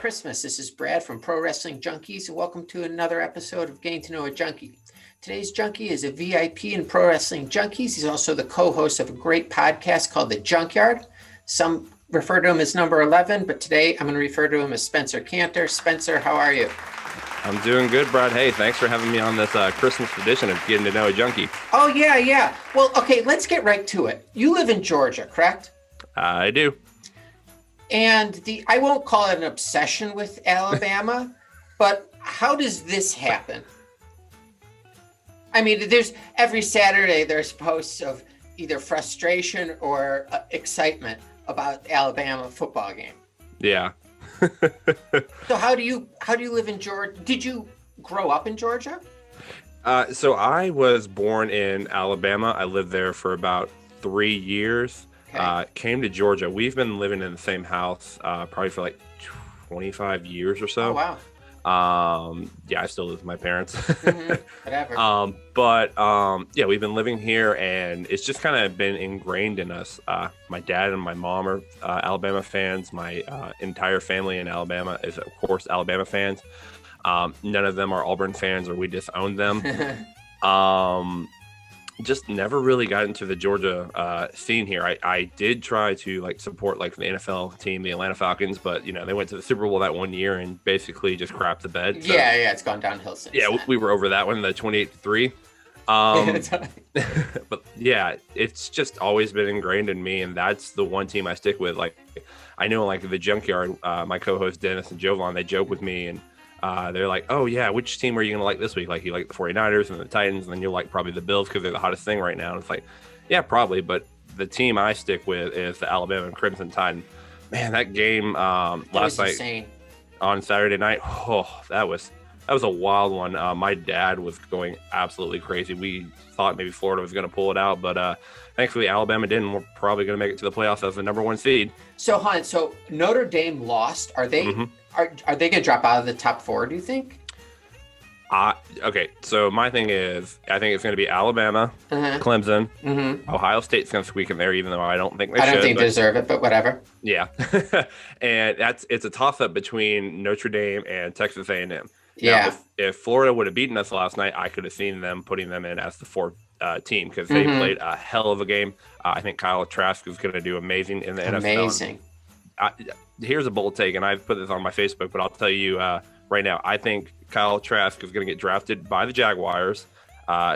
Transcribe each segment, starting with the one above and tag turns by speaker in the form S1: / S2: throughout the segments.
S1: Christmas. This is Brad from Pro Wrestling Junkies, and welcome to another episode of Getting to Know a Junkie. Today's junkie is a VIP in Pro Wrestling Junkies. He's also the co-host of a great podcast called The Junkyard. Some refer to him as number 11, but today I'm going to refer to him as Spencer Cantor. Spencer, how are you?
S2: I'm doing good, Brad. Hey, thanks for having me on this Christmas edition of Getting to Know a Junkie.
S1: Oh, yeah. Well, okay, let's get right to it. You live in Georgia, correct?
S2: I do.
S1: And I won't call it an obsession with Alabama, but how does this happen? I mean, every Saturday there's posts of either frustration or excitement about Alabama football game.
S2: Yeah.
S1: So how do you live in Georgia? Did you grow up in Georgia?
S2: So I was born in Alabama. I lived there for about 3 years. Okay. Came to Georgia. We've been living in the same house probably for like 25 years or so.
S1: Oh, wow.
S2: Yeah, I still live with my parents.
S1: Whatever.
S2: Yeah, we've been living here, and it's just kind of been ingrained in us. My dad and my mom are Alabama fans. My entire family in Alabama is, of course, Alabama fans. None of them are Auburn fans, or we disown them. Just never really got into the Georgia scene here. I did try to support the NFL team, the Atlanta Falcons, but they went to the Super Bowl that one year and basically just crapped the bed. So,
S1: yeah, it's gone downhill since.
S2: Yeah, we were over that one, the 28-3. But yeah, it's just always been ingrained in me, and that's the one team I stick with. I know the Junkyard, my co-host Dennis and Jovan, they joke with me, and they're like, oh yeah, which team are you gonna like this week? You like the 49ers and the Titans, and then you'll like probably the Bills because they're the hottest thing right now. And it's like, yeah, probably, but the team I stick with is the Alabama Crimson Tide. Man, that game last night
S1: insane.
S2: On Saturday night, that was a wild one. My dad was going absolutely crazy. We thought maybe Florida was going to pull it out, but thankfully Alabama didn't. We're probably going to make it to the playoffs as the number 1 seed.
S1: So, so Notre Dame lost. Are they are they going to drop out of the top 4? Do you think?
S2: Okay. So my thing is, I think it's going to be Alabama, Clemson, Ohio State's going to squeak in there, even though I don't think they should.
S1: I don't think they deserve it, but whatever.
S2: Yeah, and it's a toss-up between Notre Dame and Texas A&M.
S1: Yeah.
S2: Now, if Florida would have beaten us last night, I could have seen them putting them in as the 4th team because they played a hell of a game. I think Kyle Trask is going to do amazing in the NFL.
S1: Amazing.
S2: Here's a bold take, and I've put this on my Facebook, but I'll tell you right now, I think Kyle Trask is going to get drafted by the Jaguars.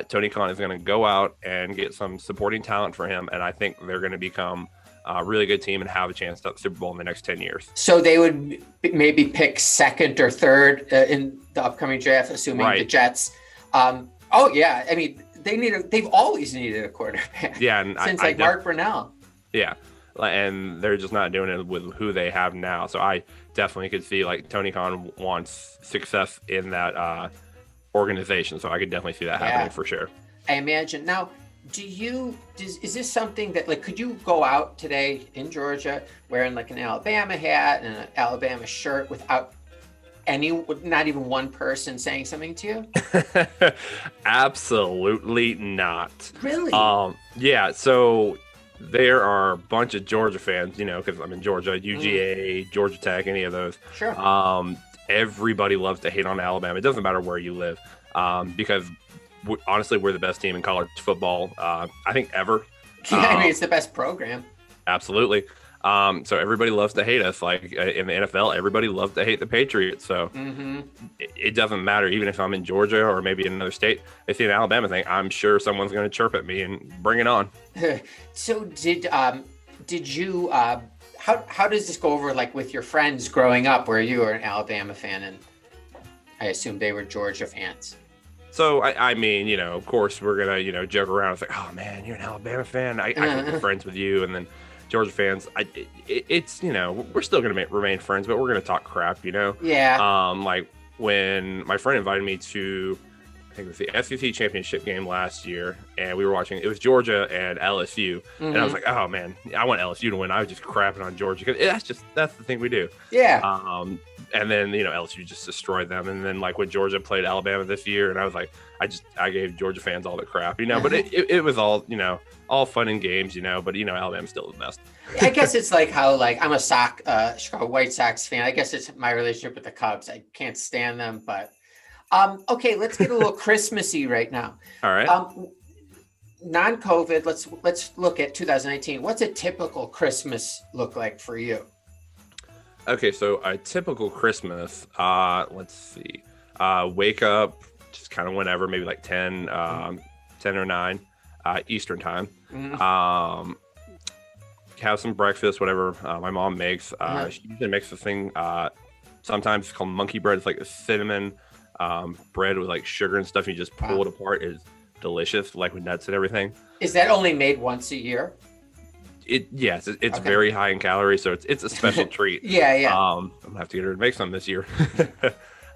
S2: Tony Khan is going to go out and get some supporting talent for him, and I think they're going to become a really good team and have a chance to the Super Bowl in the next 10 years.
S1: So they would maybe pick 2nd or 3rd in the upcoming draft, assuming the Jets. Oh yeah, I mean they've always needed a quarterback.
S2: Yeah, and
S1: since Mark Brunell.
S2: Yeah, and they're just not doing it with who they have now. So I definitely could see Tony Khan wants success in that organization. So I could definitely see that happening for sure.
S1: I imagine. Now, is this something that could you go out today in Georgia wearing an Alabama hat and an Alabama shirt without not even one person saying something to you?
S2: Absolutely not.
S1: Really?
S2: Yeah. So there are a bunch of Georgia fans, because I'm in Georgia, UGA, Georgia Tech, any of those.
S1: Sure.
S2: Everybody loves to hate on Alabama. It doesn't matter where you live, because honestly, we're the best team in college football, I think, ever.
S1: Yeah, I mean, it's the best program.
S2: Absolutely. So everybody loves to hate us. In the NFL, everybody loves to hate the Patriots. So it doesn't matter, even if I'm in Georgia or maybe in another state. They see an Alabama thing, I'm sure someone's going to chirp at me and bring it on.
S1: So did you? How does this go over with your friends growing up, where you were an Alabama fan and I assume they were Georgia fans?
S2: So, I mean, of course, we're going to, joke around. It's oh, man, you're an Alabama fan. I can be friends with you. And then Georgia fans, it's, we're still going to remain friends, but we're going to talk crap,
S1: Yeah.
S2: When my friend invited me to think it was the SEC championship game last year, and we were watching. It was Georgia and LSU, and I was like, "Oh man, I want LSU to win." I was just crapping on Georgia because that's the thing we do.
S1: Yeah.
S2: And then LSU just destroyed them, and then like when Georgia played Alabama this year, and I was like, I gave Georgia fans all the crap, but it was all all fun and games, but Alabama's still the best.
S1: I guess it's like how I'm a Chicago White Sox fan. I guess it's my relationship with the Cubs. I can't stand them, but okay, let's get a little Christmassy right now.
S2: All right.
S1: Non-COVID, let's look at 2019. What's a typical Christmas look like for you?
S2: Okay, so a typical Christmas, let's see. Wake up just kind of whenever, maybe like 10 or 9 Eastern time. Have some breakfast, whatever my mom makes. She usually makes this thing, sometimes it's called monkey bread. It's like a cinnamon bread with like sugar and stuff. You just pull it apart. It's delicious, like with nuts and everything.
S1: Is that only made once a year?
S2: It's okay. Very high in calories, so it's a special treat.
S1: Yeah.
S2: I'm gonna have to get her to make some this year.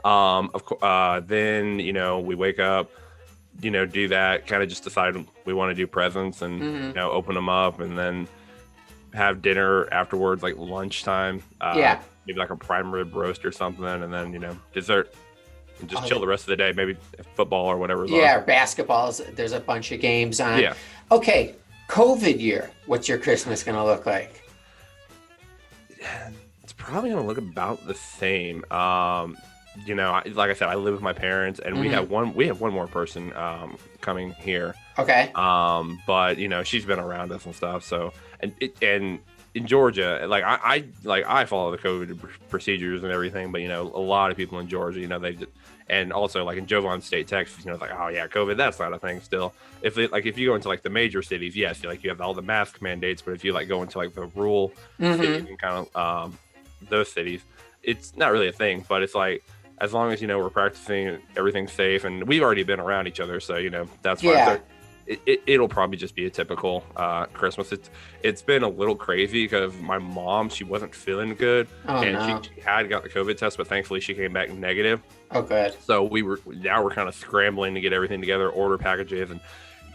S2: Of course. Then we wake up, do that, kind of just decide we want to do presents and open them up, and then have dinner afterwards, like lunchtime. Maybe like a prime rib roast or something, and then dessert. And just chill the rest of the day, maybe football or whatever.
S1: Yeah, basketballs. There's a bunch of games on.
S2: Yeah.
S1: Okay, COVID year. What's your Christmas going to look like?
S2: It's probably going to look about the same. Like I said, I live with my parents, and we have one more person coming here.
S1: Okay.
S2: But she's been around us and stuff. So and in Georgia, I follow the COVID procedures and everything, but a lot of people in Georgia, they just, and also like in Jovan State, Texas, it's like, oh yeah, COVID, that's not a thing still. If you go into like the major cities, yes, you have all the mask mandates, but if you go into like the rural cities and kind of those cities, it's not really a thing. But it's like, as long as we're practicing everything's safe, and we've already been around each other, so that's fine.
S1: Yeah.
S2: It'll probably just be a typical Christmas. It's been a little crazy because my mom, she wasn't feeling good, she had got the COVID test, but thankfully she came back negative.
S1: Oh, good.
S2: So we're kind of scrambling to get everything together, order packages, and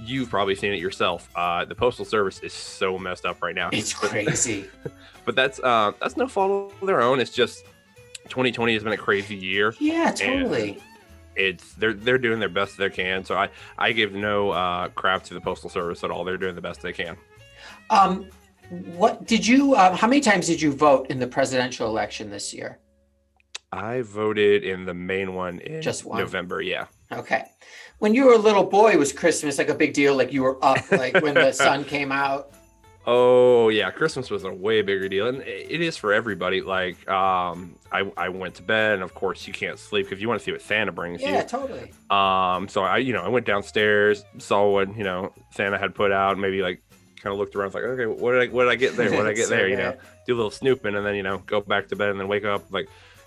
S2: you've probably seen it yourself. The Postal Service is so messed up right now.
S1: It's crazy.
S2: But that's no fault of their own. It's just 2020 has been a crazy year.
S1: Yeah, totally.
S2: They're doing their best they can. So I give no crap to the Postal Service at all. They're doing the best they can.
S1: What did you? How many times did you vote in the presidential election this year?
S2: I voted in the main one in
S1: Just one?
S2: November. Yeah.
S1: Okay. When you were a little boy, was Christmas like a big deal? Like you were up, like when the sun came out?
S2: Oh yeah, Christmas was a way bigger deal, and it is for everybody. Like, I went to bed, and of course you can't sleep because you want to see what Santa brings you.
S1: Yeah, totally.
S2: So I went downstairs, saw what Santa had put out, maybe like kind of looked around, like, okay, what did I get there? What did I get there? Do a little snooping, and then go back to bed, and then wake up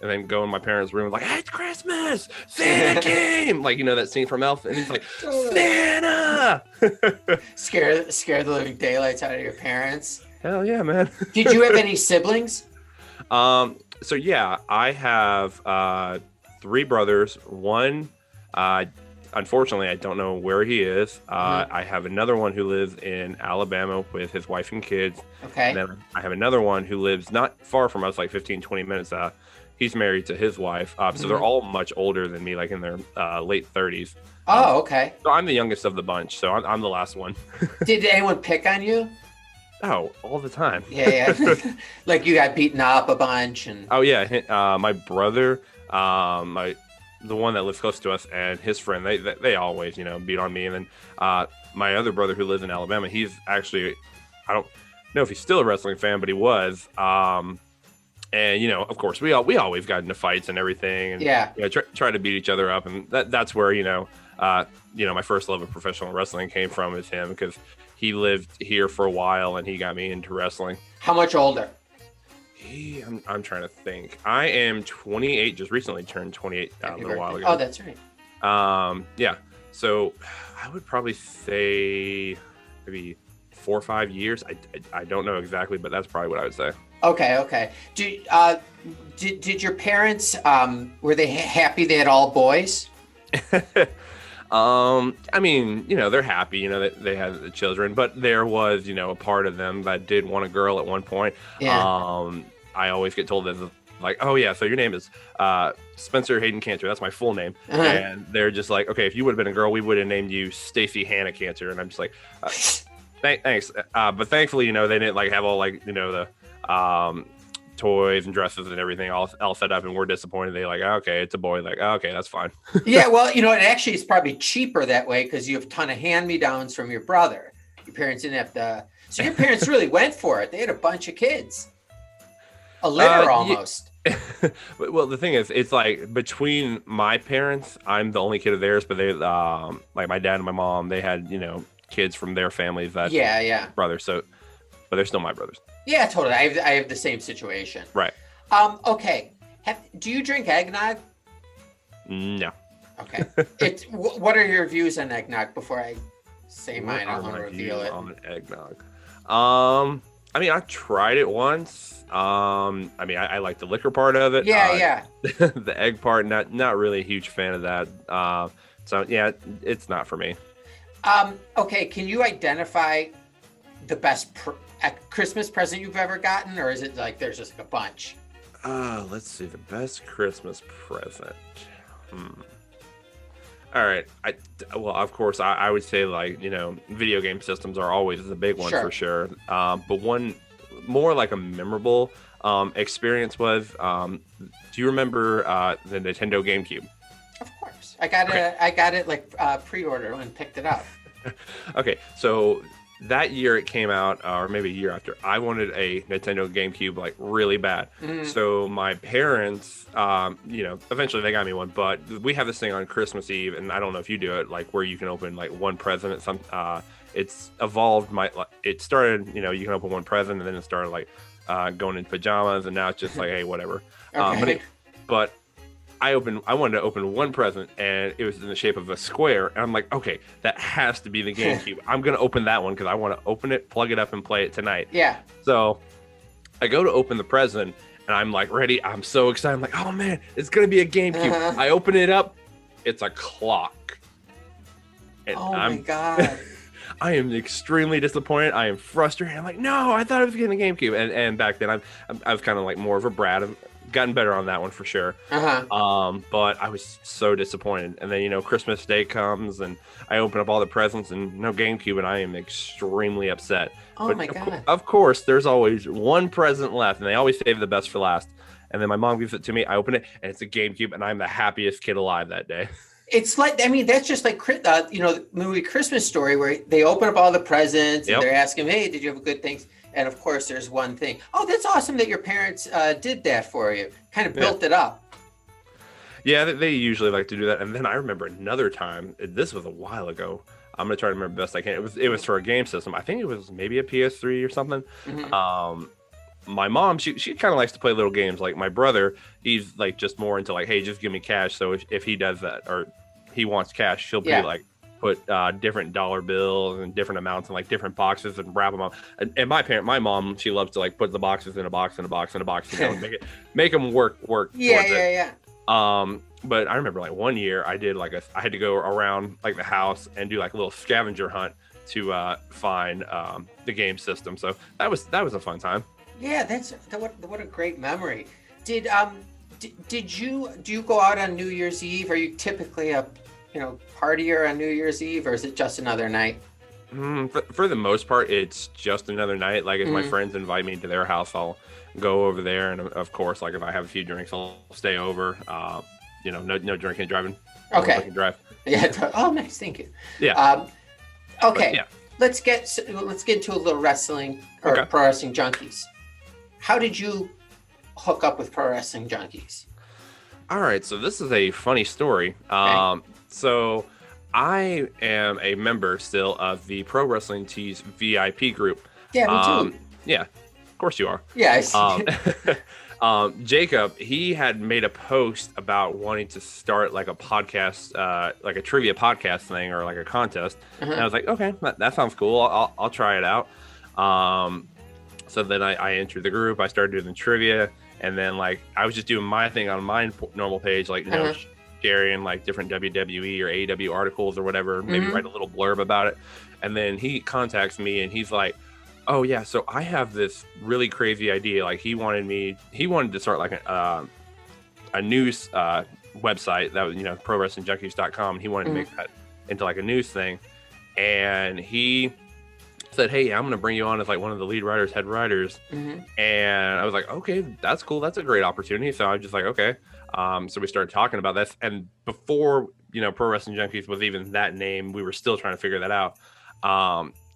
S2: and then go in my parents' room like, hey, it's Christmas, Santa came, that scene from Elf, and he's like, Santa.
S1: Scare the living daylights out of your parents.
S2: Hell yeah, man.
S1: Did you have any siblings?
S2: So yeah, I have 3 brothers. One, unfortunately, I don't know where he is. I have another one who lives in Alabama with his wife and kids.
S1: Okay.
S2: And then I have another one who lives not far from us, like 15, 20 minutes. He's married to his wife. So they're all much older than me, like in their late 30s.
S1: Oh, okay.
S2: So I'm the youngest of the bunch. So I'm the last one.
S1: Did anyone pick on you?
S2: Oh, all the time.
S1: Yeah. Like you got beaten up a bunch and.
S2: Oh yeah, my brother, the one that lives close to us, and his friend, they always beat on me. And then my other brother who lives in Alabama, he's actually, I don't know if he's still a wrestling fan, but he was. And of course we always got into fights and everything, and try to beat each other up, and that's where my first love of professional wrestling came from, is him, because he lived here for a while and he got me into wrestling.
S1: How much older?
S2: I'm trying to think. I am 28, just recently turned 28 a little while ago.
S1: Oh, that's right.
S2: Yeah. So I would probably say maybe 4 or 5 years. I don't know exactly, but that's probably what I would say.
S1: Okay. Did your parents, were they happy they had all boys?
S2: I mean, they're happy, that they have the children, but there was, a part of them that did want a girl at one point.
S1: Yeah.
S2: I always get told that, like, oh yeah, so your name is Spencer Hayden Cantor. That's my full name.
S1: Uh-huh.
S2: And they're just like, okay, if you would have been a girl, we would have named you Stacy Hannah Cantor. And I'm just like, thanks. But thankfully, they didn't like have all like, the toys and dresses and everything all set up, and we're disappointed. They like, okay, it's a boy. Like, okay, that's fine.
S1: Yeah, well, and actually it's probably cheaper that way because you have a ton of hand-me-downs from your brother. Your parents didn't have to. So your parents really went for it. They had a bunch of kids. A litter almost.
S2: Well, the thing is, it's like between my parents, I'm the only kid of theirs, but they like my dad and my mom, they had, kids from their families that brothers. So, but they're still my brothers.
S1: Yeah, totally. I have the same situation.
S2: Right.
S1: Okay. Do you drink eggnog?
S2: No.
S1: Okay. What are your views on eggnog before I say mine? I want to reveal it.
S2: On eggnog. I mean, I tried it once. I mean, I like the liquor part of it.
S1: Yeah.
S2: The egg part, not really a huge fan of that. So yeah, it's not for me.
S1: Okay. Can you identify the best Christmas present you've ever gotten, or is it like there's just like a bunch?
S2: Let's see, the best Christmas present. All right. Well, of course, I would say like, video game systems are always the big one for sure. But one more like a memorable experience was, do you remember the Nintendo GameCube?
S1: Of course. I got it like pre-order and picked it up.
S2: Okay, so that year it came out, or maybe a year after, I wanted a Nintendo GameCube like really bad. So my parents, eventually they got me one, but we have this thing on Christmas Eve, and I don't know if you do it, like where you can open like one present at some. It's evolved. It started, you can open one present, and then it started like going in pajamas, and now it's just like, hey, whatever.
S1: Okay.
S2: But I wanted to open one present, and it was in the shape of a square. And I'm like, okay, that has to be the GameCube. I'm going to open that one because I want to open it, plug it up, and play it tonight.
S1: Yeah.
S2: So I go to open the present, and I'm like ready. I'm so excited. I'm like, oh, man, it's going to be a GameCube. I open it up. It's a clock. And
S1: my God.
S2: I am extremely disappointed. I am frustrated. I'm like, no, I thought I was getting a GameCube. And back then, I was kind of like more of a brat. I've gotten better on that one for sure. But I was so disappointed. And then, Christmas Day comes, and I open up all the presents, and no GameCube, and I am extremely upset.
S1: Oh, my God.
S2: Of course, there's always one present left, and they always save the best for last. And then my mom gives it to me. I open it, and it's a GameCube, and I'm the happiest kid alive that day.
S1: It's like, I mean, that's just like, the movie Christmas Story, where they open up all the presents and they're asking, hey, did you have a good thing? And of course, there's one thing. Oh, that's awesome that your parents did that for you. Kind of built it up.
S2: Yeah, they usually like to do that. And then I remember another time. This was a while ago. I'm gonna try to remember best I can. It was for a game system. I think it was maybe a PS3 or something. My mom, she kind of likes to play little games. Like my brother, he's like just more into like, hey, just give me cash. So if he does that, or he wants cash, she'll be like, put different dollar bills and different amounts in like different boxes and wrap them up. And my mom, she loves to like put the boxes in a box in a box in a box, make them work.
S1: Yeah.
S2: But I remember like one year I did like I had to go around like the house and do like a little scavenger hunt to find the game system. So that was a fun time.
S1: Yeah, what a great memory. Do you go out on New Year's Eve? Are you typically a partier on New Year's Eve, or is it just another night?
S2: For the most part, it's just another night. Like if my friends invite me to their house, I'll go over there, and of course, like if I have a few drinks, I'll stay over. No drinking and driving.
S1: Okay.
S2: I can drive.
S1: Yeah. Oh, nice. Thank you.
S2: Yeah.
S1: Okay.
S2: Yeah.
S1: Let's get into a little wrestling or pro wrestling junkies. How did you hook up with Pro Wrestling Junkies?
S2: All right, so this is a funny story.
S1: Okay.
S2: So I am a member still of the Pro Wrestling Tees VIP group.
S1: Yeah, me too.
S2: Yeah, of course you are.
S1: Yeah, I see.
S2: Jacob, he had made a post about wanting to start like a podcast, like a trivia podcast thing or like a contest. And I was like, okay, that sounds cool. I'll try it out. So then I entered the group. I started doing the trivia, and then like I was just doing my thing on my normal page, like sharing like different WWE or AEW articles or whatever, maybe write a little blurb about it. And then he contacts me and he's like, oh yeah, so I have this really crazy idea. Like he wanted to start like a news website that was, prowrestlingjunkies.com. He wanted to make that into like a news thing. And he said, hey, I'm going to bring you on as like one of the lead writers, head writers. And I was like, okay, that's cool. That's a great opportunity. So I was just like, okay. So we started talking about this. And before, Pro Wrestling Junkies was even that name, we were still trying to figure that out.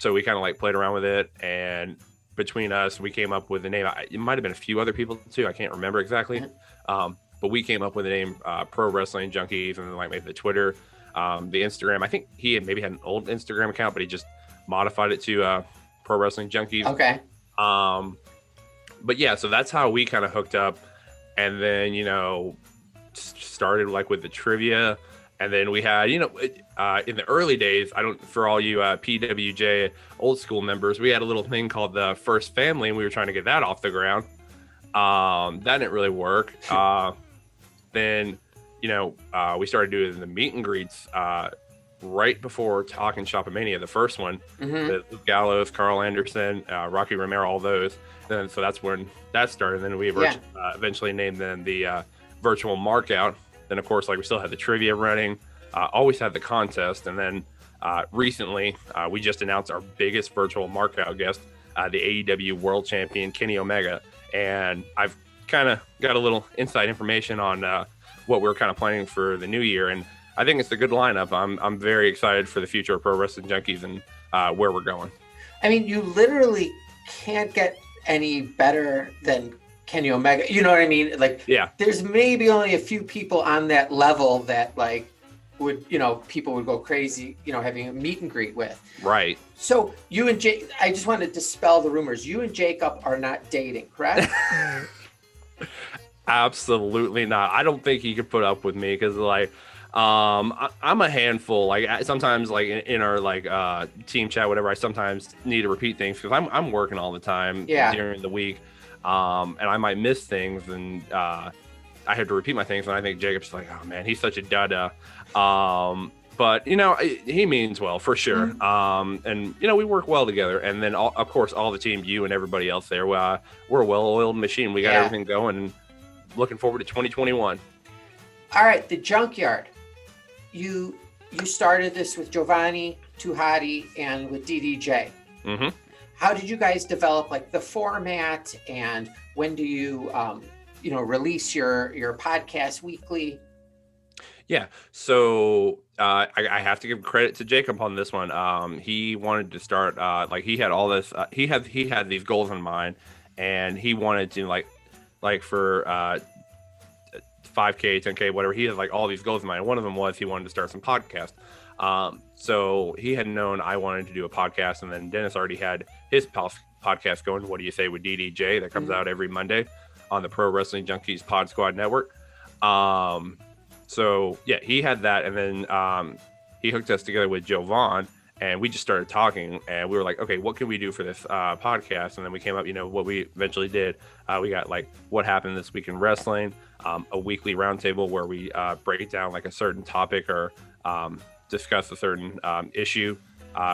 S2: So we kind of like played around with it, and between us, we came up with the name. It might have been a few other people too. I can't remember exactly. But we came up with the name Pro Wrestling Junkies, and then like maybe the Twitter, the Instagram. I think he maybe had an old Instagram account, but he just modified it to Pro Wrestling Junkies.
S1: Okay.
S2: But yeah, so that's how we kind of hooked up, and then started like with the trivia. And then we had, in the early days, for all you PWJ old school members, we had a little thing called the First Family, and we were trying to get that off the ground. That didn't really work. Then, we started doing the meet and greets right before Talking Shopomania, the first one. Luke Gallows, Carl Anderson, Rocky Romero, all those. And so that's when that started. And then we eventually named them the Virtual Markout. Then, of course, like we still had the trivia running, always had the contest. And then recently, we just announced our biggest virtual markout guest, the AEW World Champion, Kenny Omega. And I've kind of got a little inside information on what we're kind of planning for the new year. And I think it's a good lineup. I'm very excited for the future of Pro Wrestling Junkies and where we're going. I
S1: mean, you literally can't get any better than Kenny Omega, you know what I mean? Like, yeah, there's maybe only a few people on that level that like would, people would go crazy, having a meet and greet with. Right. So you and Jake, I just want to dispel the rumors. You and Jacob are not dating, correct?
S2: Absolutely not. I don't think he could put up with me because like, I'm a handful. Like sometimes like in our like team chat, whatever, I sometimes need to repeat things because I'm working all the time during the week. And I might miss things, and I have to repeat my things. And I think Jacob's like, oh man, he's such a dada. But he means well for sure. And we work well together. And then of course, all the team, you and everybody else there, we're a well-oiled machine. We got everything going, and looking forward to 2021.
S1: All right, the Junkyard. You started this with Giovanni Tuhati and with DDJ. How did you guys develop like the format, and when do you release your podcast weekly?
S2: Yeah, so I have to give credit to Jacob on this one. He wanted to start he had all this. He had these goals in mind, and he wanted to like for 5K, 10K, whatever. He had like all these goals in mind. One of them was he wanted to start some podcast. So he had known I wanted to do a podcast, and then Dennis already had his podcast going. What do you say with DDJ that comes out every Monday on the Pro Wrestling Junkies Pod Squad Network. So yeah, he had that, and then he hooked us together with Jovan, and we just started talking, and we were like, okay, what can we do for this podcast? And then we came up, what we eventually did. We got like what happened this week in wrestling, a weekly roundtable where we break down like a certain topic or discuss a certain issue.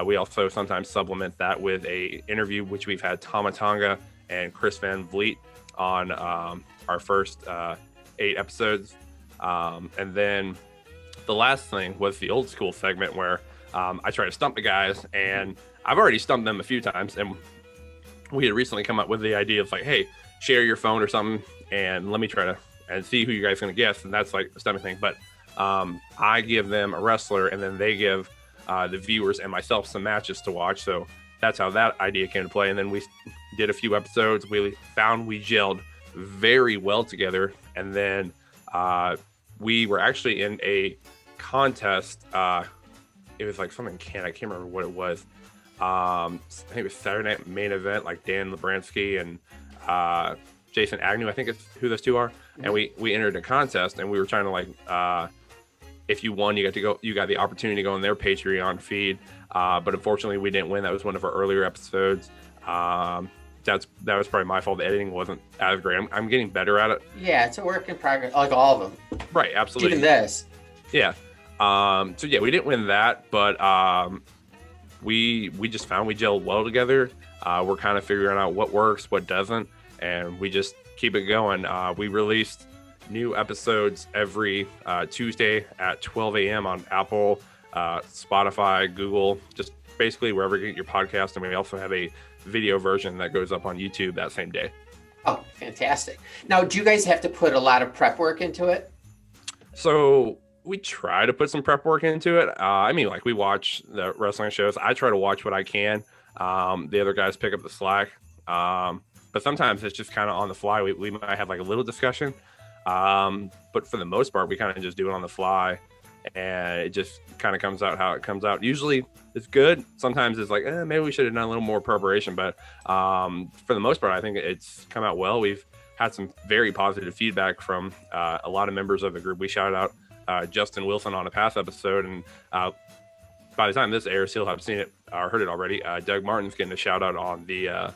S2: We also sometimes supplement that with a interview, which we've had Tama Tonga and Chris Van Vliet on our first 8 episodes. And then the last thing was the old school segment where I try to stump the guys, and I've already stumped them a few times. And we had recently come up with the idea of like, hey, share your phone or something, and let me try to and see who you guys are going to guess. And that's like a stumping thing. But I give them a wrestler, and then they give the viewers and myself some matches to watch. So that's how that idea came to play. And then we did a few episodes. We found we gelled very well together. And then we were actually in a contest. It was like something I can't remember what it was. I think it was Saturday Night Main Event, like Dan Labransky and Jason Agnew, I think it's who those two are. Mm-hmm. And we entered a contest, and we were trying to like, if you won, you got the opportunity to go on their Patreon feed. But unfortunately we didn't win. That was one of our earlier episodes. That was probably my fault. The editing wasn't as great. I'm getting better at it.
S1: Yeah, it's a work in progress, like all of them.
S2: Right, absolutely.
S1: Even this.
S2: Yeah. So yeah, we didn't win that, but we just found we gelled well together. We're kind of figuring out what works, what doesn't, and we just keep it going. We released new episodes every Tuesday at 12 a.m. on Apple, Spotify, Google, just basically wherever you get your podcast. And we also have a video version that goes up on YouTube that same day.
S1: Oh, fantastic. Now, do you guys have to put a lot of prep work into it?
S2: So we try to put some prep work into it. I mean, like we watch the wrestling shows. I try to watch what I can. The other guys pick up the slack. But sometimes it's just kind of on the fly. We might have like a little discussion. But for the most part, we kind of just do it on the fly, and it just kind of comes out how it comes out. Usually it's good. Sometimes it's like, maybe we should have done a little more preparation. But for the most part, I think it's come out well. We've had some very positive feedback from a lot of members of the group. We shouted out Justin Wilson on a past episode, and by the time this airs, he'll have seen it or heard it already. Doug Martin's getting a shout out on the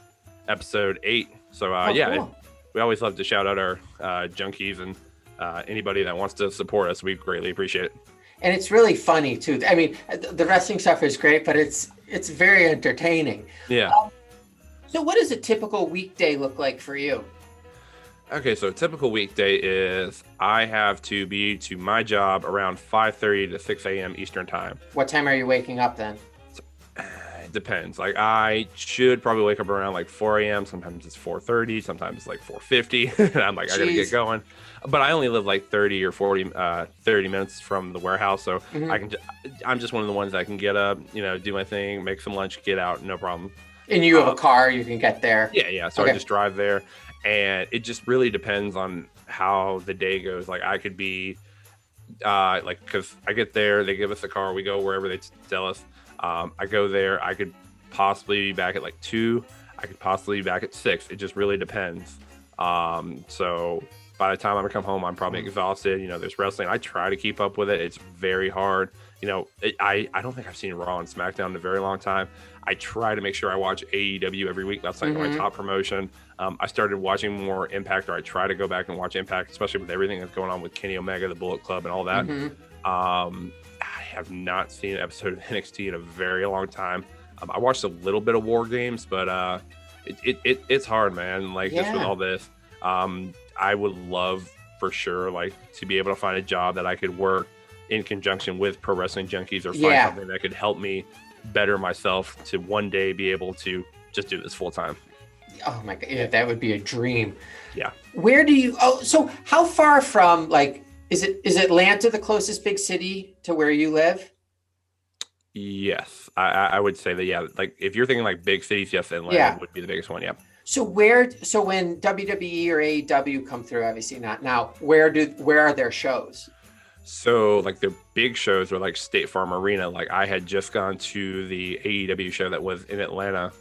S2: episode 8. So
S1: Cool.
S2: We always love to shout out our junkies and anybody that wants to support us. We greatly appreciate it.
S1: And it's really funny too. I mean, the wrestling stuff is great, but it's very entertaining.
S2: Yeah.
S1: So what does a typical weekday look like for you?
S2: Okay, so a typical weekday is I have to be to my job around 5:30 to 6 a.m. Eastern time.
S1: What time are you waking up then?
S2: It depends. Like I should probably wake up around like 4 a.m. Sometimes it's 4:30. Sometimes it's like 4:50. And I'm like, I gotta get going. But I only live like 30 or 30 minutes from the warehouse, so I'm just one of the ones that can get up, do my thing, make some lunch, get out, no problem.
S1: And you have a car, you can get there.
S2: Yeah. So I just drive there, and it just really depends on how the day goes. Like I could be because I get there, they give us a car, we go wherever they tell us. I go there, I could possibly be back at like 2, I could possibly be back at 6. It just really depends. So by the time I come home, I'm probably exhausted. There's wrestling. I try to keep up with it. It's very hard. I don't think I've seen Raw and SmackDown in a very long time. I try to make sure I watch AEW every week. That's like my top promotion. I started watching more Impact, or I try to go back and watch Impact, especially with everything that's going on with Kenny Omega, the Bullet Club, and all that. I have not seen an episode of NXT in a very long time. I watched a little bit of War Games, but it's hard, man. Like just with all this, I would love for sure, like to be able to find a job that I could work in conjunction with Pro Wrestling Junkies, or find something that could help me better myself to one day be able to just do this full time.
S1: Oh my God, yeah, that would be a dream.
S2: Yeah.
S1: Where do you? Oh, so how far from is Atlanta the closest big city to where you live?
S2: Yes, I would say that. Yeah, like if you're thinking like big cities, yes, Atlanta would be the biggest one. Yeah.
S1: So when WWE or AEW come through, obviously not now, where are their shows?
S2: So like their big shows are like State Farm Arena. Like I had just gone to the AEW show that was in Atlanta.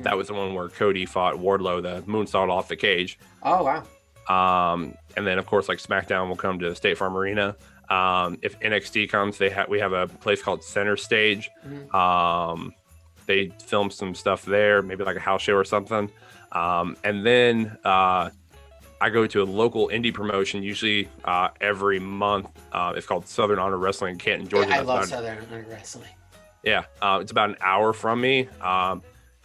S2: That was the one where Cody fought Wardlow, the moonsault off the cage.
S1: Oh, wow.
S2: And then of course like SmackDown will come to the State Farm Arena. If NXT comes, we have a place called Center Stage. They film some stuff there, maybe like a house show or something. And then I go to a local indie promotion, usually every month. It's called Southern Honor Wrestling in Canton, Georgia.
S1: I love Southern Honor Wrestling.
S2: Yeah, it's about an hour from me.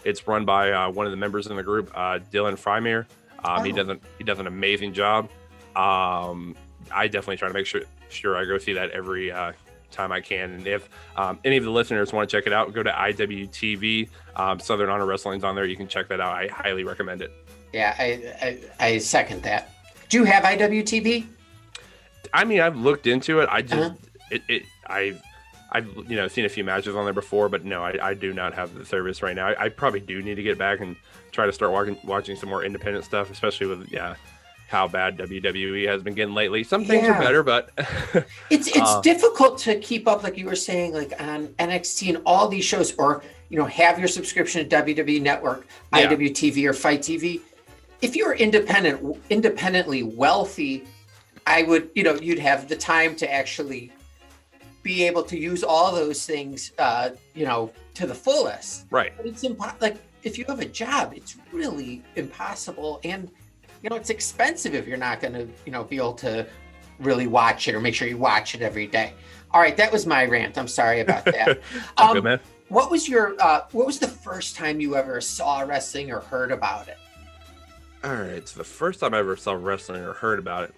S2: It's run by one of the members in the group, Dylan Frymere. He does an amazing job. I definitely try to make sure I go see that every time I can. And if any of the listeners want to check it out, go to IWTV. Southern Honor Wrestling's on there. You can check that out. I highly recommend it.
S1: Yeah, I second that. Do you have IWTV?
S2: I mean, I've looked into it. I just I've seen a few matches on there before, but no, I do not have the service right now. I probably do need to get back and try to start watching some more independent stuff, especially with how bad WWE has been getting lately. Some things are better, but
S1: it's difficult to keep up, like you were saying, like on NXT and all these shows, or have your subscription to WWE Network, IWTV, or Fight TV. If you're independently wealthy, I would, you'd have the time to actually be able to use all those things, to the fullest.
S2: Right.
S1: But it's like if you have a job, it's really impossible, and it's expensive if you're not going to, be able to really watch it or make sure you watch it every day. All right, that was my rant. I'm sorry about that.
S2: Good, man.
S1: What was the first time you ever saw wrestling or heard about it?
S2: All right, so the first time I ever saw wrestling or heard about it,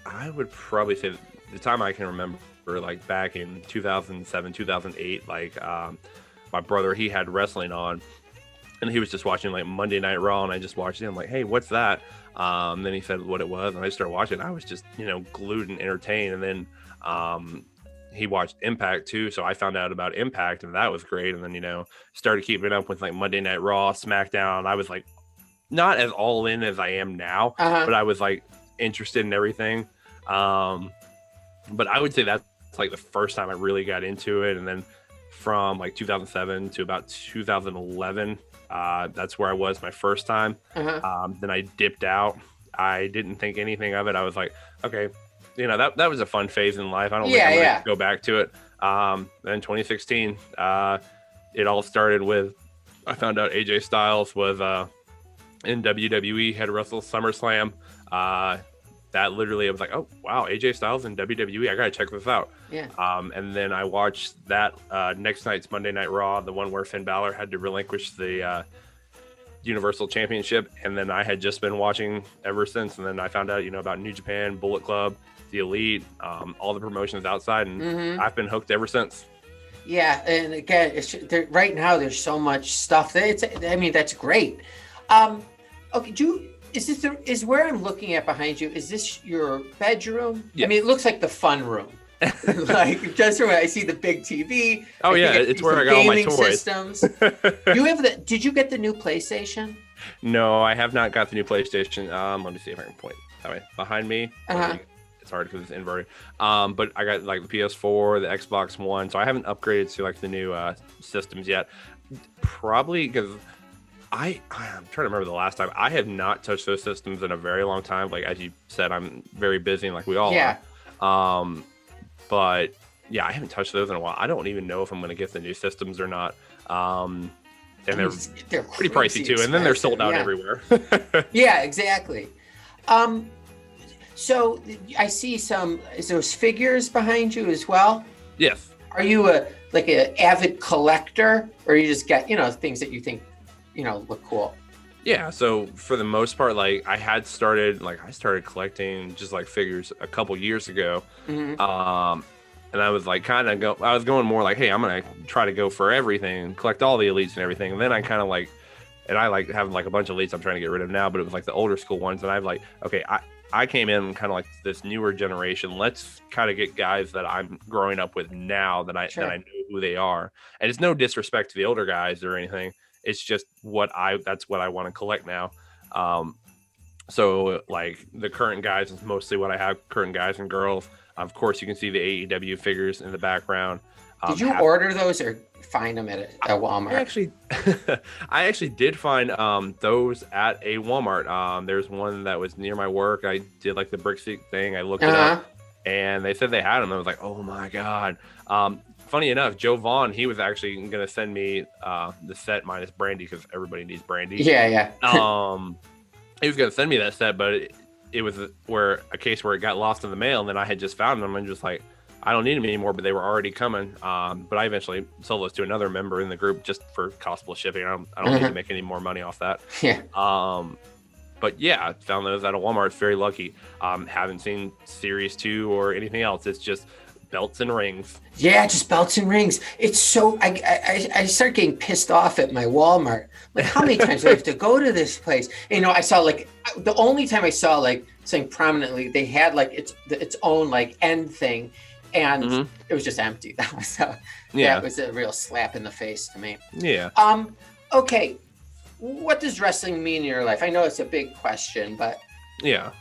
S2: I would probably say the time I can remember, like back in 2007, 2008, like my brother, he had wrestling on, and he was just watching like Monday Night Raw, and I just watched it. I'm like, hey, what's that? Then he said what it was, and I started watching. I was just, glued and entertained. And then he watched Impact too, so I found out about Impact, and that was great. And then started keeping up with like Monday Night Raw, SmackDown. I was like not as all in as I am now, but I was like interested in everything. But I would say that's like the first time I really got into it. And then from like 2007 to about 2011, that's where I was my first time. Then I dipped out. I didn't think anything of it. I was like, okay, that was a fun phase in life. I don't think I'm going to go back to it. Then 2016, it all started with, I found out AJ Styles was in WWE, had wrestled SummerSlam. That literally, I was like, oh, wow, AJ Styles in WWE. I got to check this out.
S1: Yeah.
S2: And then I watched that next night's Monday Night Raw, the one where Finn Balor had to relinquish the Universal Championship. And then I had just been watching ever since. And then I found out, about New Japan, Bullet Club, the Elite, all the promotions outside. And I've been hooked ever since. Yeah.
S1: And again, right now there's so much stuff. That's great. Okay, is where I'm looking at behind you, is this your bedroom?
S2: Yes.
S1: I mean, it looks like the fun room. Like just from I see the big TV.
S2: Oh yeah, it's where I got all my toys.
S1: Systems. Did you get the new PlayStation?
S2: No, I have not got the new PlayStation. Let me see if I can point that way. Behind me. It's hard because it's inverted. But I got like the PS4, the Xbox One, so I haven't upgraded to like the new systems yet. Probably because I'm trying to remember the last time. I have not touched those systems in a very long time. Like, as you said, I'm very busy, like we all are. But yeah, I haven't touched those in a while. I don't even know if I'm going to get the new systems or not. And they're pretty pricey too. And then they're sold out everywhere.
S1: Yeah, exactly. So I see is those figures behind you as well?
S2: Yes.
S1: Are you an avid collector, or you just got, things that you think look cool?
S2: Yeah, so for the most part, like I started collecting just like figures a couple years ago. And I was like I was going more like, hey, I'm gonna try to go for everything, collect all the elites and everything. And then I kind of like, and I like having like a bunch of elites I'm trying to get rid of now, but it was like the older school ones. And I've like, okay, I came in kind of like this newer generation. Let's kind of get guys that I'm growing up with now that I know who they are. And it's no disrespect to the older guys or anything. It's just that's what I want to collect now. So like the current guys is mostly what I have, current guys and girls. Of course, you can see the AEW figures in the background.
S1: Did you order those or find them at Walmart?
S2: I actually did find those at a Walmart. There's one that was near my work. I did like the Brickseek thing. I looked it up, and they said they had them. I was like, oh my god. Funny enough, Joe Vaughn, he was actually going to send me the set minus brandy because everybody needs brandy.
S1: Yeah.
S2: He was going to send me that set, but it was a case where it got lost in the mail, and then I had just found them and just like, I don't need them anymore, but they were already coming. But I eventually sold those to another member in the group just for costable shipping. I don't need to make any more money off that.
S1: Yeah.
S2: But yeah, I found those at a Walmart. It's very lucky. Haven't seen Series 2 or anything else. It's just belts and rings.
S1: Yeah, just belts and rings. It's so I start getting pissed off at my Walmart. Like, how many times do I have to go to this place? I saw like the only time I saw like saying prominently they had like its own like end thing, and it was just empty. That was a real slap in the face to me.
S2: Yeah.
S1: Okay, what does wrestling mean in your life? I know it's a big question, but
S2: yeah.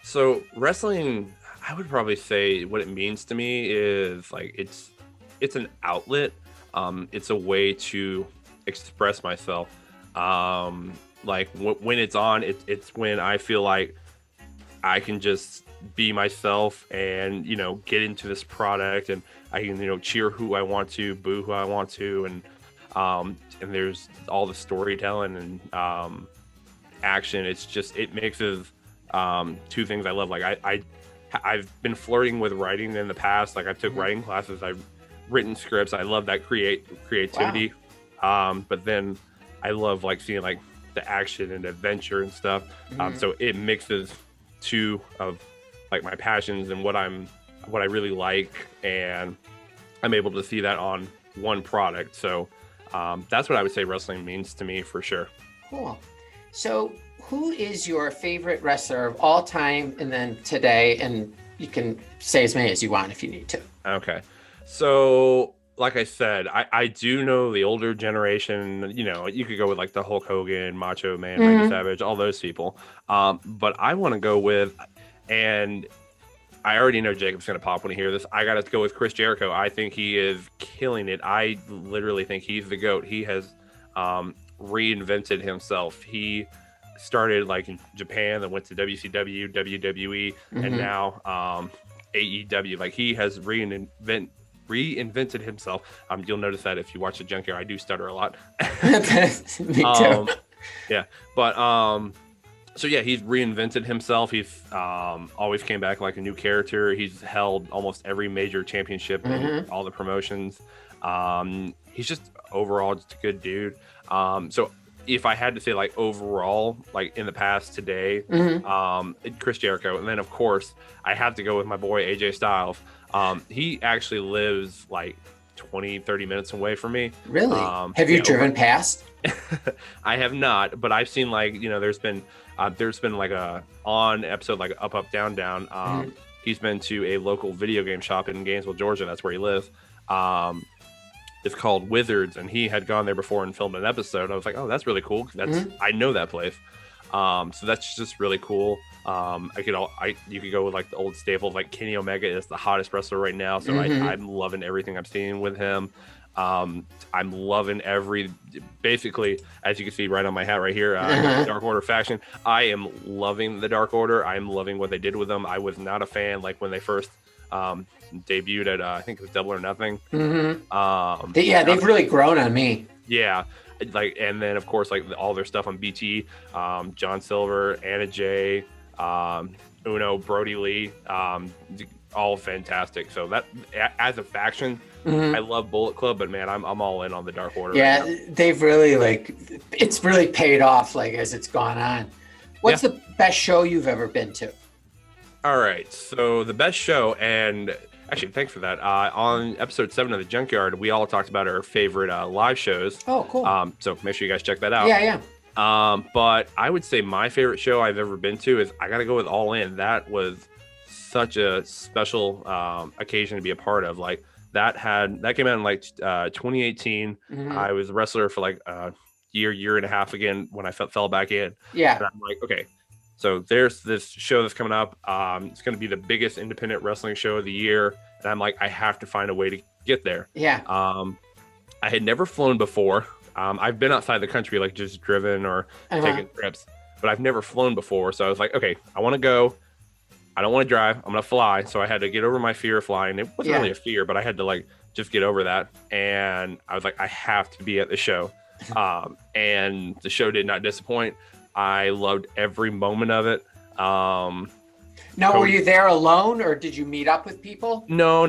S2: So wrestling, I would probably say what it means to me is like it's an outlet. It's a way to express myself. Like when it's on, it's when I feel like I can just be myself and get into this product, and I can cheer who I want to, boo who I want to, and there's all the storytelling and action. It mixes two things I love. Like I've been flirting with writing in the past. Like I took writing classes, I've written scripts. I love that creativity.
S1: Wow.
S2: But then I love like seeing like the action and adventure and stuff. So it mixes two of like my passions and what I really like, and I'm able to see that on one product. So that's what I would say wrestling means to me for sure.
S1: Cool. So who is your favorite wrestler of all time and then today? And you can say as many as you want if you need to.
S2: Okay. So like I said, I do know the older generation. You know, you could go with like the Hulk Hogan, Macho Man, Randy Savage, all those people. But I want to go with, and I already know Jacob's going to pop when he hears this, I got to go with Chris Jericho. I think he is killing it. I literally think he's the GOAT. He has reinvented himself. He started like in Japan, then went to WCW, WWE, and now AEW. Like he has reinvented himself. You'll notice that if you watch the Junkie, I do stutter a lot.
S1: Me too.
S2: Yeah, but so yeah, he's reinvented himself. He's always came back like a new character. He's held almost every major championship in all the promotions. He's just overall just a good dude. So if I had to say like overall, like in the past today, Chris Jericho, and then of course I have to go with my boy AJ Styles. He actually lives like 20-30 minutes away from me.
S1: Really? Have you driven past?
S2: I have not, but I've seen like, you know, there's been like a on episode like Up Up Down Down. He's been to a local video game shop in Gainesville, Georgia. That's where he lives. It's called Wizards, and he had gone there before and filmed an episode. I was like, oh, that's really cool. I know that place. So that's just really cool. You could go with like the old staple, like Kenny Omega is the hottest wrestler right now. So I'm loving everything I'm seeing with him. I'm loving basically, as you can see right on my hat right here, Dark Order faction. I am loving the Dark Order. I'm loving what they did with them. I was not a fan like when they first debuted at I think it was Double or Nothing.
S1: They've really grown on me.
S2: Yeah, like, and then of course like all their stuff on BT, John Silver, Anna Jay, Uno, Brody Lee, all fantastic. So that as a faction, I love Bullet Club, but man, I'm all in on the Dark Order.
S1: Yeah,
S2: right
S1: they've really it's really paid off like as it's gone on. What's the best show you've ever been to?
S2: All right, so the best show, and actually, thanks for that. On episode 7 of the Junkyard, we all talked about our favorite live shows.
S1: Oh, cool.
S2: So make sure you guys check that out.
S1: Yeah.
S2: But I would say my favorite show I've ever been to is I got to go with All In. That was such a special occasion to be a part of. Like that came out in like 2018. I was a wrestler for like a year and a half again when I fell back in.
S1: Yeah.
S2: And I'm like, okay. So there's this show that's coming up. It's going to be the biggest independent wrestling show of the year. And I'm like, I have to find a way to get there.
S1: Yeah.
S2: I had never flown before. I've been outside the country, like just driven or taken trips, but I've never flown before. So I was like, okay, I want to go. I don't want to drive. I'm going to fly. So I had to get over my fear of flying. It wasn't really a fear, but I had to like just get over that. And I was like, I have to be at the show. And the show did not disappoint. I loved every moment of it.
S1: Now, were you there alone or did you meet up with people?
S2: No,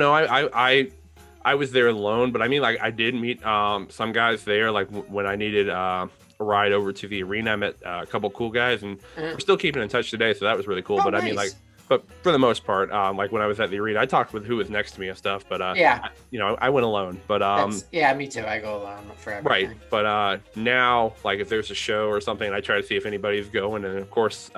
S2: I was there alone, but I mean, like I did meet some guys there. Like when I needed a ride over to the arena, I met a couple cool guys, and we're still keeping in touch today. So that was really cool.
S1: Oh,
S2: but
S1: nice.
S2: I mean, like, but for the most part, like when I was at the arena, I talked with who was next to me and stuff. But I went alone. But
S1: me too. I go alone for everything.
S2: Right. But now, like if there's a show or something, I try to see if anybody's going, and of course,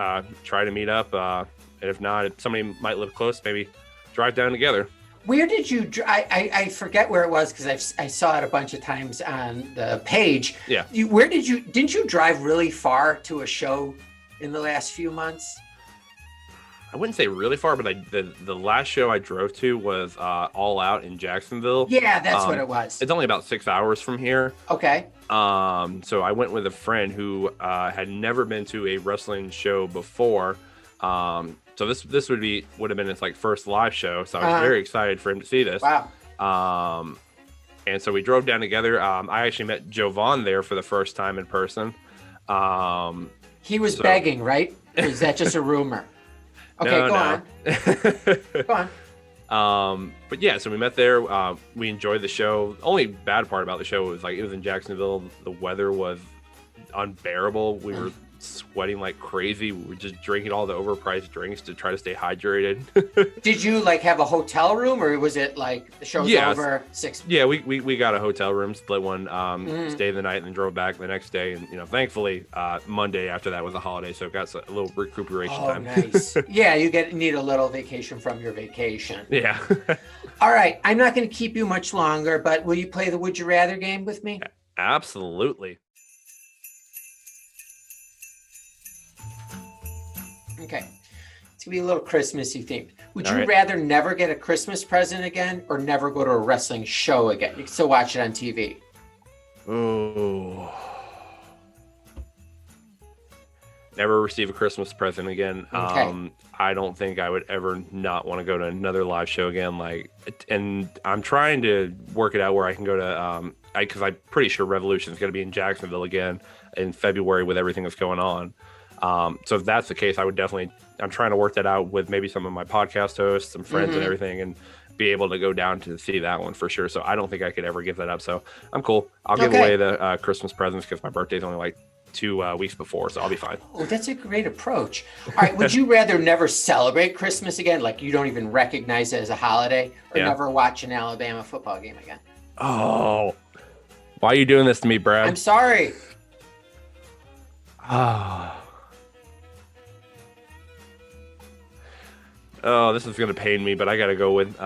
S2: try to meet up. And if not, if somebody might live close, maybe drive down together.
S1: Where did you? I forget where it was because I saw it a bunch of times on the page.
S2: Yeah.
S1: Didn't you drive really far to a show in the last few months?
S2: I wouldn't say really far, but the last show I drove to was All Out in Jacksonville.
S1: Yeah, that's what it was.
S2: It's only about 6 hours from here.
S1: Okay.
S2: So I went with a friend who had never been to a wrestling show before. So this would have been his like first live show. So I was very excited for him to see this.
S1: Wow.
S2: And so we drove down together. I actually met Joe Vaughn there for the first time in person.
S1: He was begging, right? Or is that just a rumor? Okay,
S2: No,
S1: go
S2: no.
S1: on. Go on.
S2: But yeah, so we met there. We enjoyed the show. The only bad part about the show was like it was in Jacksonville. The weather was unbearable. We were sweating like crazy. We were just drinking all the overpriced drinks to try to stay hydrated.
S1: Did you like have a hotel room, or was it like the show's over 6?
S2: Yeah, we got a hotel room, split one, stayed the night, and then drove back the next day. And thankfully, Monday after that was a holiday, so got a little recuperation time.
S1: Nice. Yeah, you need a little vacation from your vacation.
S2: Yeah.
S1: All right, I'm not going to keep you much longer, but will you play the Would You Rather game with me?
S2: Absolutely.
S1: Okay. It's going to be a little Christmassy themed. Would
S2: All
S1: you
S2: right.
S1: rather never get a Christmas present again or never go to a wrestling show again? You can still watch it on TV.
S2: Oh. Never receive a Christmas present again.
S1: Okay.
S2: I don't think I would ever not want to go to another live show again. And I'm trying to work it out where I can go to, because I'm pretty sure Revolution is going to be in Jacksonville again in February with everything that's going on. So if that's the case, I'm trying to work that out with maybe some of my podcast hosts, some friends and everything, and be able to go down to see that one for sure. So I don't think I could ever give that up. So I'm cool. I'll give away the Christmas presents because my birthday's only like 2 weeks before, so I'll be fine.
S1: Oh, that's a great approach. All right, would you rather never celebrate Christmas again, like you don't even recognize it as a holiday, or never watch an Alabama football game again?
S2: Oh, why are you doing this to me, Brad?
S1: I'm sorry.
S2: Oh, this is going to pain me, but I got to go with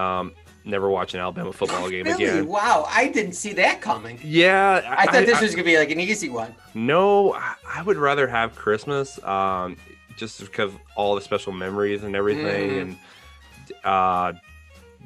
S2: never watch an Alabama football game
S1: Really?
S2: again.
S1: Wow, I didn't see that coming.
S2: Yeah.
S1: I thought this was going to be like an easy one.
S2: No, I would rather have Christmas just because all the special memories and everything and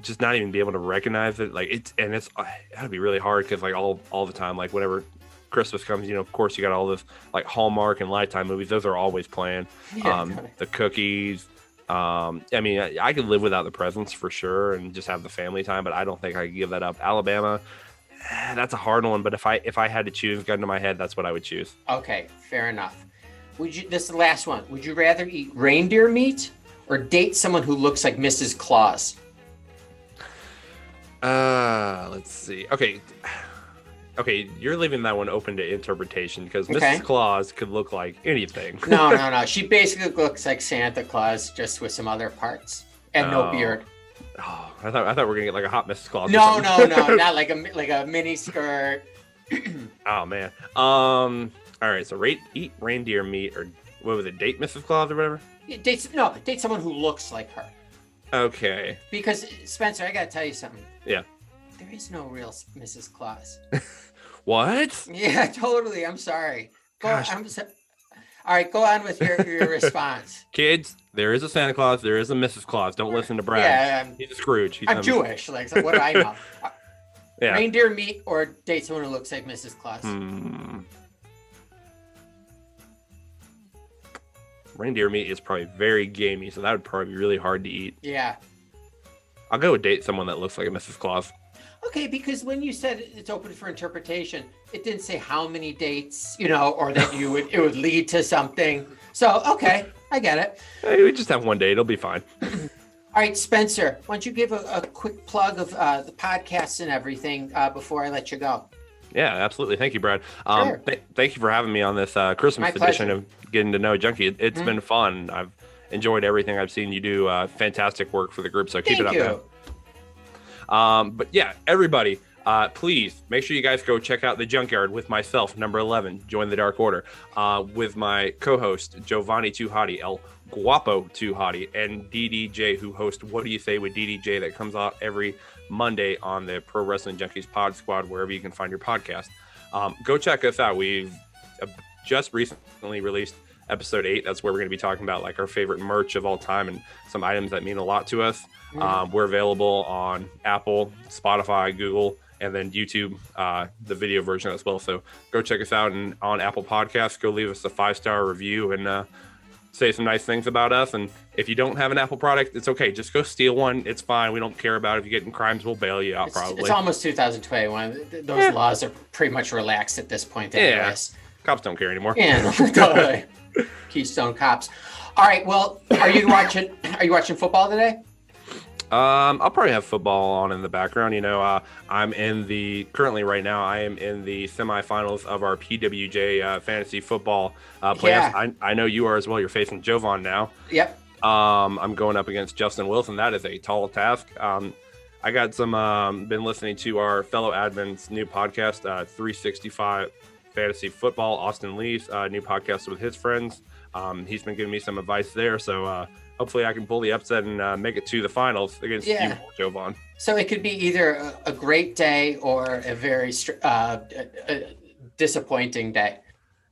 S2: just not even be able to recognize it. That'd be really hard because like all the time, like whenever Christmas comes, of course you got all this like Hallmark and Lifetime movies. Those are always playing. The cookies. I could live without the presents for sure and just have the family time, but I don't think I could give that up. Alabama, that's a hard one, but if I had to choose, gun to my head, that's what I would choose.
S1: Okay, fair enough. This is the last one. Would you rather eat reindeer meat or date someone who looks like Mrs. Claus?
S2: Let's see. Okay, you're leaving that one open to interpretation because Mrs. Claus could look like anything.
S1: No. She basically looks like Santa Claus, just with some other parts and no beard.
S2: Oh, I thought we were gonna get like a hot Mrs. Claus.
S1: No, not like a mini skirt.
S2: Oh man. All right. So eat reindeer meat or what was it? Date Mrs. Claus or whatever.
S1: Date someone who looks like her.
S2: Okay.
S1: Because Spencer, I gotta tell you something.
S2: Yeah.
S1: There is no real Mrs. Claus.
S2: What?
S1: Yeah, totally. I'm sorry.
S2: Gosh.
S1: All right, go on with your response.
S2: Kids, there is a Santa Claus. There is a Mrs. Claus. Don't listen to Brad.
S1: Yeah,
S2: he's a Scrooge.
S1: I'm Jewish. So what do I know?
S2: Yeah.
S1: Reindeer meat or date someone who looks like Mrs. Claus?
S2: Reindeer meat is probably very gamey, so that would probably be really hard to eat.
S1: Yeah.
S2: I'll go with date someone that looks like a Mrs. Claus.
S1: Okay, because when you said it's open for interpretation, it didn't say how many dates, or that it would lead to something. So, okay, I get it.
S2: Hey, we just have one date. It'll be fine.
S1: All right, Spencer, why don't you give a quick plug of the podcasts and everything before I let you go?
S2: Yeah, absolutely. Thank you, Brad.
S1: Sure.
S2: Thank you for having me on this Christmas edition of Getting to Know Junkie. It's been fun. I've enjoyed everything I've seen you do. Fantastic work for the group, so keep it up, man. But yeah, everybody, please make sure you guys go check out the Junkyard with myself, number 11, Join the Dark Order, with my co-host Giovanni Tuhati, El Guapo Tuhati, and DDJ, who hosts What Do You Say with DDJ, that comes out every Monday on the Pro Wrestling Junkies Pod Squad, wherever you can find your podcast. Go check us out. We've just recently released episode 8. That's where we're going to be talking about like our favorite merch of all time and some items that mean a lot to us. We're available on Apple, Spotify, Google, and then YouTube, the video version as well. So go check us out and on Apple Podcasts. Go leave us a 5-star review and say some nice things about us. And if you don't have an Apple product, it's okay. Just go steal one. It's fine. We don't care about it. If you get in crimes, we'll bail you out probably.
S1: It's almost 2021. Those laws are pretty much relaxed at this point anyways.
S2: Cops don't care anymore.
S1: Yeah, totally. Keystone Cops. All right. Well, are you watching football today?
S2: I'll probably have football on in the background. Currently right now, I am in the semifinals of our PWJ fantasy football playoffs.
S1: Yeah.
S2: I know you are as well. You're facing Jovan now.
S1: Yep.
S2: I'm going up against Justin Wilson. That is a tall task. I got been listening to our fellow admin's new podcast, 365 Fantasy Football, Austin Lee's new podcast with his friends. He's been giving me some advice there. So hopefully I can pull the upset and make it to the finals against you, Jovan.
S1: So it could be either a great day or a very disappointing day.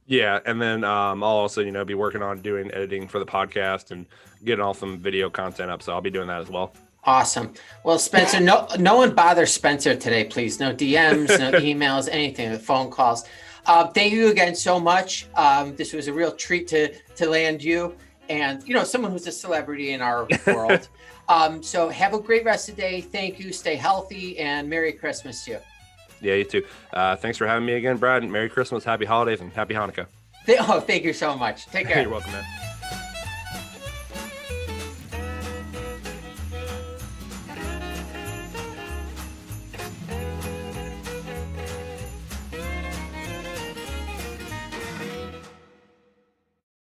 S2: Yeah, and then I'll also, be working on doing editing for the podcast and getting all some video content up. So I'll be doing that as well.
S1: Awesome. Well, Spencer, no one bother Spencer today, please. No DMs, no emails, anything, phone calls. Thank you again so much. This was a real treat to land you and, someone who's a celebrity in our world. So have a great rest of the day. Thank you. Stay healthy and Merry Christmas to you.
S2: Yeah, you too. Thanks for having me again, Brad. Merry Christmas, Happy Holidays, and Happy Hanukkah.
S1: Thank you so much. Take care.
S2: You're welcome, man.